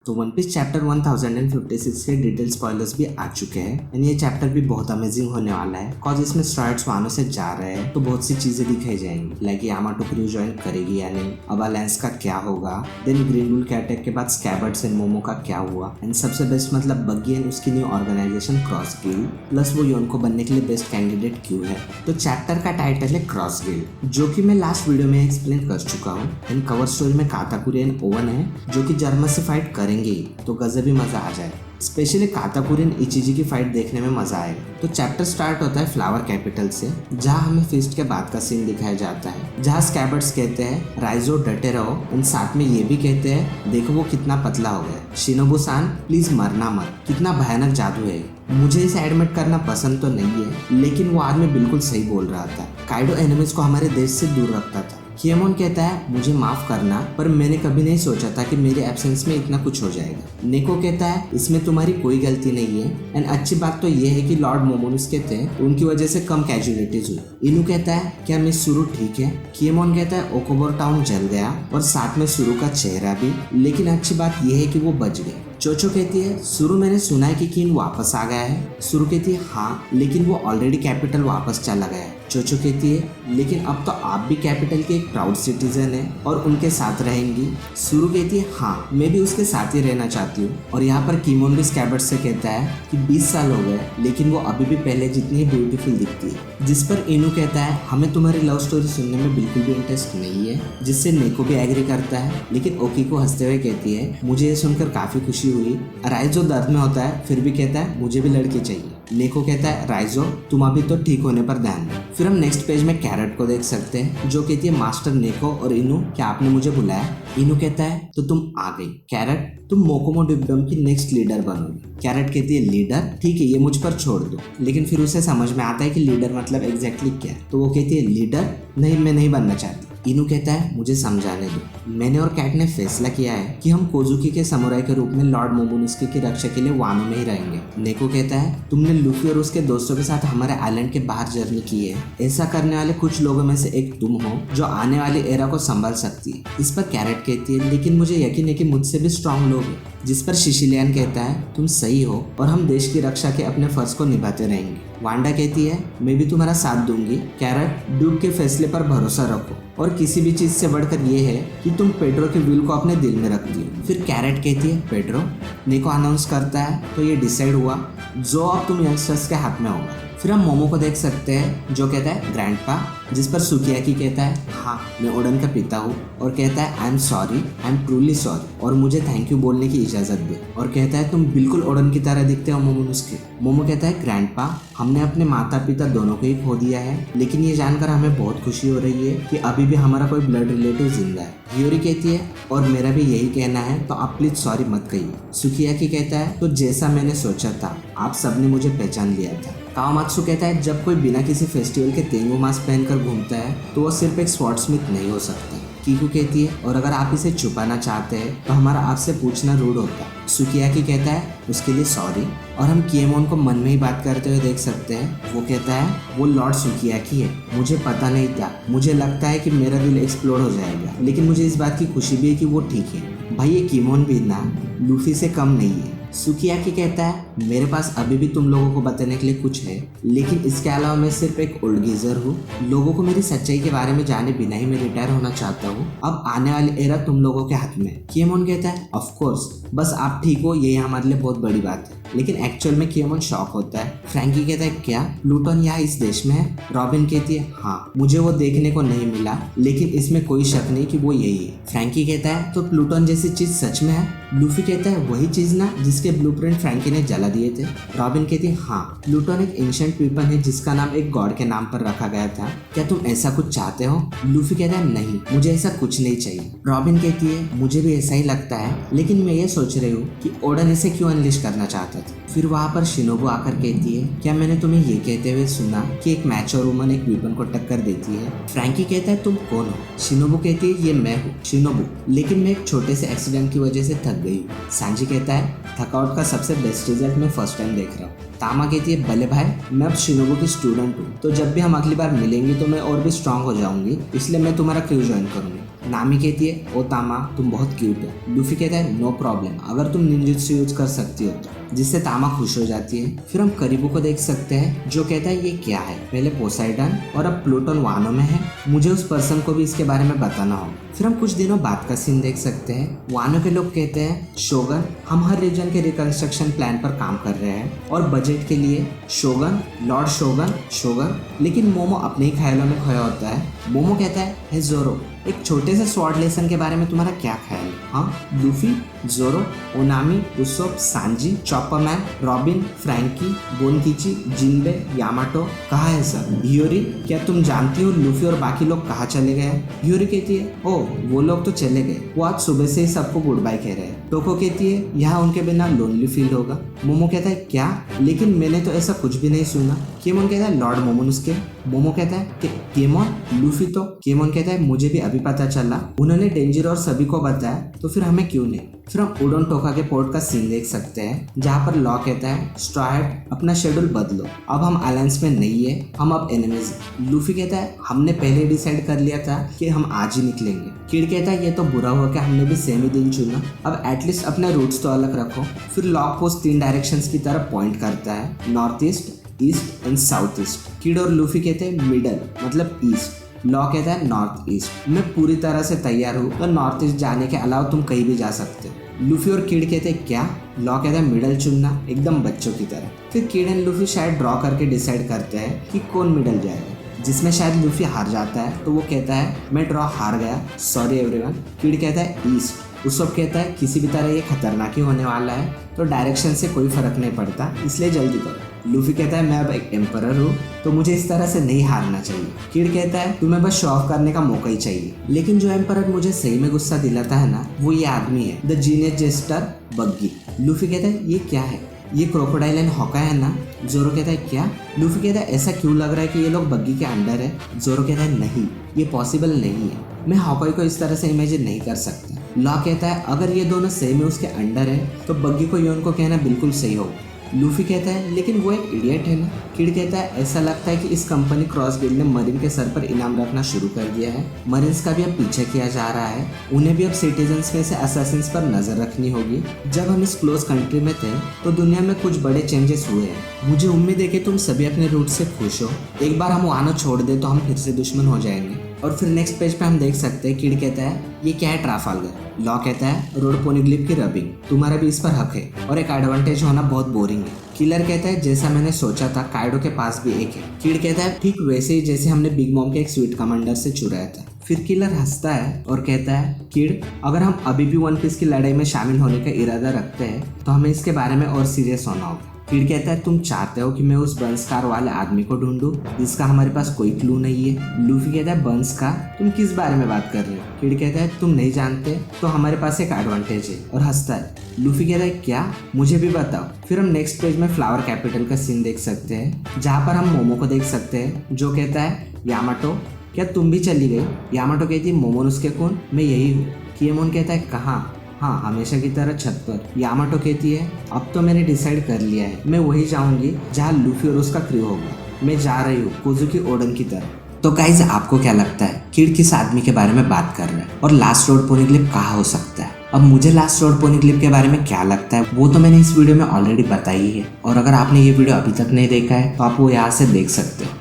तो one piece chapter 1056 के detail spoilers भी आ चुके हैं एंड ये चैप्टर भी बहुत अमेजिंग होने वाला है कॉज इसमें स्ट्राइड्स वानो से जा रहे हैं तो बहुत सी चीजें दिखाई जाएंगी लाइक यामाटो क्रू ज्वाइन करेगी या नहीं, अब अलायंस का क्या होगा, देन ग्रीन बुल के अटैक के बाद स्कैबर्ड्स एंड मोमो का क्या हुआ एंड सबसे बेस्ट मतलब बग्गी एंड उसकी new organisation cross guild plus वो योनको बनने के लिए बेस्ट कैंडिडेट क्यों है। तो चैप्टर का टाइटल है क्रॉस गिल्ड जो कि मैं लास्ट वीडियो में एक्सप्लेन कर चुका हूँ एंड कवर स्टोरी में काताकुरी एंड ओवन है जो कि जर्मन से फाइट करेंगे तो गजब ही मजा आ जाए। स्पेशली काताकुरी एंड इचिजी की फाइट देखने में मजा आएगा। तो चैप्टर स्टार्ट होता है फ्लावर कैपिटल से जहाँ हमें फिस्ट के बाद का सीन दिखाया जाता है जहाँ स्कैबर्ड्स कहते हैं राइजो डटे रहो एंड साथ में ये भी कहते हैं देखो वो कितना पतला हो गया, शिनोबु सान प्लीज मरना मत, कितना भयानक जादू है। मुझे इसे एडमिट करना पसंद तो नहीं है लेकिन वो आदमी बिल्कुल सही बोल रहा था। काइडो एनिमीज को हमारे देश से दूर रखता था। किएमोन कहता है मुझे माफ करना पर मैंने कभी नहीं सोचा था कि मेरे एब्सेंस में इतना कुछ हो जाएगा। नेको कहता है इसमें तुम्हारी कोई गलती नहीं है एंड अच्छी बात तो ये है कि लॉर्ड मोमोनुस्के थे उनकी वजह से कम कैजुअलिटीज हुई। इनु कहता है क्या मिस सुरु ठीक है। किएमोन कहता है ओकोबोर टाउन जल गया और साथ में सुरु का चेहरा भी, लेकिन अच्छी बात यह है कि वो बच गए। चोचो कहती है सुरु मैंने सुना है कि किन वापस आ गया है। सुरु कहती है हाँ लेकिन वो ऑलरेडी कैपिटल वापस चला गया है। चोचो कहती है लेकिन अब तो आप भी कैपिटल के एक प्राउड सिटीजन है और उनके साथ रहेंगी। सुरु कहती है हाँ मैं भी उसके साथ ही रहना चाहती हूँ। और यहाँ पर किमोन भी स्कैबर्ड से कहता है कि 20 साल हो गए लेकिन वो अभी भी पहले जितनी ब्यूटीफुल दिखती है। जिस पर इनु कहता है हमें तुम्हारी लव स्टोरी सुनने में बिल्कुल भी इंटरेस्ट नहीं है, जिससे नेको भी एग्री करता है लेकिन ओकी को हंसते हुए कहती है मुझे ये सुनकर काफी खुशी हुई। राइजो दर्द में होता है फिर भी कहता है मुझे भी लड़की चाहिए। नेको कहता है राइजो तुम अभी तो ठीक होने पर ध्यान दो। फिर हम नेक्स्ट पेज में कैरेट को देख सकते हैं जो कहती है मास्टर नेको और इनु क्या आपने मुझे बुलाया। इनु कहता है तो तुम आ गई। कैरेट तुम मोकोमो डिब्डम की नेक्स्ट लीडर बनोगी। कैरेट कहती है लीडर ठीक है ये मुझ पर छोड़ दो, लेकिन फिर उसे समझ में आता है कि लीडर मतलब एग्जैक्टली क्या है तो वो कहती है लीडर नहीं मैं नहीं बनना चाहती। इनु कहता है मुझे समझाने दो, मैंने और कैट ने फैसला किया है कि हम कोजुकी के समुराई के रूप में लॉर्ड मोमोनुस्के की रक्षा के लिए वानो में ही रहेंगे। नेको कहता है तुमने लूफी और उसके दोस्तों के साथ हमारे आइलैंड के बाहर जर्नी की है, ऐसा करने वाले कुछ लोगों में से एक तुम हो जो आने वाली एरा को संभाल सकती है। इस पर कैरेट कहती है लेकिन मुझे यकीन है कि मुझसे भी स्ट्रांग लोग हैं। जिस पर शिशिलियन कहता है तुम सही हो और हम देश की रक्षा के अपने फर्ज को निभाते रहेंगे। वांडा कहती है मैं भी तुम्हारा साथ दूंगी। कैरेट ड्यूक के फैसले पर भरोसा रखो और किसी भी चीज से बढ़कर ये है कि तुम पेड्रो के विल को अपने दिल में रखती हो। फिर कैरेट कहती है पेड्रो। नेको अनाउंस करता है तो ये डिसाइड हुआ जो अब तुम यंगस्टर्स के हाथ में होगा। फिर हम मोमो को देख सकते हैं जो कहता है ग्रैंडपा, जिस पर सुकियाकी कहता है हाँ मैं ओडन का पिता हूँ और कहता है I am sorry, I am truly sorry और मुझे थैंक यू बोलने की इजाजत दे। और कहता है तुम बिल्कुल ओडन की तरह दिखते हो मोमोनुस्के। मोमो कहता है ग्रैंडपा हमने अपने माता पिता दोनों को ही खो दिया है लेकिन ये जानकर हमें बहुत खुशी हो रही है कि अभी भी हमारा कोई ब्लड रिलेटिव जिंदा है। हियोरी कहती है और मेरा भी यही कहना है तो आप प्लीज सॉरी मत कहिए। सुकियाकी कहता है तो जैसा मैंने सोचा था आप सबने मुझे पहचान लिया था। कावामात्सु कहता है जब कोई बिना किसी फेस्टिवल के तेंगु मास्क पहनकर घूमता है तो वो सिर्फ एक स्वॉर्डस्मिथ नहीं हो सकता। कीकू कहती है और अगर आप इसे छुपाना चाहते हैं तो हमारा आपसे पूछना रूड होता है। सुकियाकी कहता है उसके लिए सॉरी। और हम किएमोन को मन में ही बात करते हुए देख सकते हैं। वो कहता है वो लॉर्ड सुकियाकी है, मुझे पता नहीं था, मुझे लगता है कि मेरा दिल एक्सप्लोड हो जाएगा लेकिन मुझे इस बात की खुशी भी है कि वो ठीक है। भाई ये किएमोन भी ना लूफी से कम नहीं है। सुकियाकी कहता है मेरे पास अभी भी तुम लोगों को बताने के लिए कुछ है लेकिन इसके अलावा मैं सिर्फ एक ओल्ड गीजर हूँ। लोगों को मेरी सच्चाई के बारे में जाने बिना ही मैं रिटायर होना चाहता हूँ। अब आने वाली एरा तुम लोगों के हाथ में। किएमोन कहता है ऑफ कोर्स बस आप ठीक हो यही हमारे लिए बहुत बड़ी बात है। लेकिन एक्चुअल में किएमोन शॉक होता है। फ्रैंकी कहता है क्या प्लूटन यहाँ इस देश में है। रॉबिन कहती है हाँ मुझे वो देखने को नहीं मिला लेकिन इसमें कोई शक नहीं कि वो यही है। फ्रैंकी कहता है तो प्लूटन जैसी चीज सच में है। लूफी कहता है वही चीज ना जिसके ब्लूप्रिंट फ्रैंकी ने जला दिए थे। रॉबिन कहती है हाँ प्लूटन एक एंशिएंट वेपन है जिसका नाम एक गॉड के नाम पर रखा गया था, क्या तुम ऐसा कुछ चाहते हो। लूफी कहता है नहीं मुझे ऐसा कुछ नहीं चाहिए। रॉबिन कहती है मुझे भी ऐसा ही लगता है लेकिन मैं ये सोच रही हूँ कि ओडन इसे क्यों अनलिश करना चाहता था। फिर वहाँ पर शिनोबु आकर कहती है क्या मैंने तुम्हें ये कहते हुए सुना कि एक मैच्योर वुमन एक वेपन को टक्कर देती है। फ्रैंकी कहता है तुम कौन हो। शिनोबु कहती है ये मैं हूँ शिनोबु, लेकिन मैं एक छोटे से एक्सीडेंट की वजह से थक गई हूँ। सांजी कहता है थकावट का सबसे बेस्ट रिजल्ट मैं फर्स्ट टाइम देख रहा हूँ। तामा कहती है भले भाई मैं अब शिनोबु की स्टूडेंट हूँ तो जब भी हम अगली बार मिलेंगे तो मैं और भी स्ट्रांग हो जाऊंगी, इसलिए मैं तुम्हारा क्रू ज्वाइन करूंगी। नामी कहती है ओ तामा तुम बहुत क्यूट हो। लूफी कहता है नो प्रॉब्लम, अगर तुम निंजुत्सु यूज कर सकती हो तो, जिससे तामा खुश हो जाती है। फिर हम करीबू को देख सकते हैं जो कहता है ये क्या है, पहले पोसाइडन और अब प्लूटन वानो में है, मुझे उस पर्सन को भी इसके बारे में बताना होगा। फिर हम कुछ दिनों बाद का सीन देख सकते हैं। वानो के लोग कहते हैं शोगन हम हर रीजन के रिकंस्ट्रक्शन प्लान पर काम कर रहे हैं और बजट के लिए शोगन लॉर्ड शोगन शोगन। लेकिन मोमो अपने ही ख्यालों में खोया होता है। मोमो कहता है हे जोरो एक छोटे से स्वॉर्ड लेसन के बारे में तुम्हारा क्या ख्याल है? हाँ लूफी, जोरो, ओनामी, Usopp, Sanji, चॉपरमैन, robin, Frankie, गोनकिची, जिनबे, Yamato कहाँ है सर? हियोरी क्या तुम जानती हो लूफी और बाकी लोग कहाँ चले गए? हियोरी कहती है ओ वो लोग तो चले गए, वो आज सुबह से ही सबको गुड बाय कह रहे हैं। टोको कहती है यहाँ उनके बिना लोनली फील होगा। मोमो कहता है क्या, लेकिन मैंने तो ऐसा कुछ भी नहीं सुना। केमोन कहता है लॉर्ड मोमोनुस्के। मोमो कहता है कि केमोन लूफी तो। केमोन कहता है मुझे भी अभी पता चला, उन्होंने डेंजर और सभी को बताया तो फिर हमें क्यों नहीं। फिर हम उडोन टोका के पोर्ट का सीन देख सकते हैं जहाँ पर लॉ कहता है स्ट्रॉ हैट अपना शेड्यूल बदलो, अब हम अलायंस में नहीं है, हम अब एनिमीज। लूफी कहता है हमने पहले डिसाइड कर लिया था कि हम आज ही निकलेंगे। किड कहता है ये तो बुरा हुआ कि हमने भी सेम ही दिन चुना, अब एटलीस्ट अपने रूट्स तो अलग रखो। फिर लॉ पोस्ट 3 डायरेक्शंस की तरफ पॉइंट करता है, north east, east and south east. Kid और लूफी कहते हैं मिडल मतलब ईस्ट। लॉ कहता है नॉर्थ ईस्ट, मैं पूरी तरह से तैयार हूँ तो नॉर्थ ईस्ट जाने के अलावा तुम कहीं भी जा सकते हो। लूफी और किड कहते हैं क्या? लॉ कहता है मिडल चुनना, एकदम बच्चों की तरह। फिर किड एंड लूफी शायद ड्रॉ करके डिसाइड करते हैं कि कौन मिडल जाएगा, जिसमें शायद लूफी हार जाता है तो वो कहता है मैं ड्रॉ हार गया, सॉरी एवरीवन। किड कहता है ईस्ट। उसब कहता है किसी भी तरह ये खतरनाक ही होने वाला है तो डायरेक्शन से कोई फर्क नहीं पड़ता, इसलिए जल्दी करो। लूफी कहता है मैं अब एक एम्परर हूँ तो मुझे इस तरह से नहीं हारना चाहिए। किड कहता है तुम्हें बस शो ऑफ करने का मौका ही चाहिए, लेकिन जो एम्परर मुझे सही में गुस्सा दिलाता है ना वो ये आदमी है, the genius jester Buggy. Luffy कहता है ये क्या है? ये क्रोकोडाइल एंड हॉका है ना? जोरो कहता है क्या? लूफी कहता है ऐसा क्यों लग रहा है कि ये लोग बग्गी के अंडर है? जोरो कहता है नहीं, ये पॉसिबल नहीं है, मैं हॉकाई को इस तरह से इमेजिन नहीं कर सकता। लॉ कहता है अगर ये दोनों सेम है उसके अंडर है तो बग्गी को योन को कहना बिल्कुल सही होगा। लूफी कहता है लेकिन वो एक इडियट है ना। किड कहता है ऐसा लगता है कि इस कंपनी क्रॉस गिल्ड ने मरीन के सर पर इनाम रखना शुरू कर दिया है, मरीन्स का भी अब पीछे किया जा रहा है, उन्हें भी अब सिटीजन्स में से असैसिन्स पर नजर रखनी होगी। जब हम इस क्लोज कंट्री में थे तो दुनिया में कुछ बड़े चेंजेस हुए हैं, मुझे उम्मीद है कि तुम सभी अपने रूट से खुश हो, एक बार हम वानो छोड़ दे तो हम फिर से दुश्मन हो जाएंगे। और फिर नेक्स्ट पेज पे हम देख सकते हैं किड कहता है ये क्या है ट्राफालगर। लॉ कहता है रोड पोनिग्लिप की रबिंग, तुम्हारा भी इस पर हक है और एक एडवांटेज होना बहुत बोरिंग है। किलर कहता है जैसा मैंने सोचा था काइडो के पास भी एक है। किड कहता है ठीक वैसे ही जैसे हमने बिग मॉम के एक स्वीट कमांडर से चुराया था। फिर किलर हंसता है और कहता है किड अगर हम अभी भी वन पीस की लड़ाई में शामिल होने का इरादा रखते हैं तो हमें इसके बारे में और सीरियस होना होगा। किड कहता है तुम चाहते हो कि मैं उस बंसकार वाले आदमी को ढूंढूं जिसका हमारे पास कोई क्लू नहीं है। लूफी कहता है बंसकार, तुम किस बारे में बात कर रहे हो? किड कहता है तुम नहीं जानते तो हमारे पास एक एडवांटेज है और हंसता है। लूफी कहता है क्या, मुझे भी बताओ। फिर हम नेक्स्ट पेज में फ्लावर कैपिटल का सीन देख सकते हैं जहाँ पर हम मोमो को देख सकते हैं जो कहता है यामाटो क्या तुम भी चली गई? यामाटो कहती है मोमोनुस्के कौन? मैं यही हूँ। किएमोन कहता है कहाँ? हाँ हमेशा की तरह छत पर। यामाटो कहती है अब तो मैंने डिसाइड कर लिया है, मैं वही जाऊंगी जहाँ लूफी और उसका क्रू होगा, मैं जा रही हूँ कोजुकी ओडन की तरफ। तो गाइज आपको क्या लगता है किड किस आदमी के बारे में बात कर रहा है और लास्ट रोड पोनिग्लिप कहाँ हो सकता है? अब मुझे लास्ट रोड पोनिग्लिप के बारे में क्या लगता है वो तो मैंने इस वीडियो में ऑलरेडी बताई है, और अगर आपने ये वीडियो अभी तक नहीं देखा है तो आप वो यहाँ से देख सकते हो।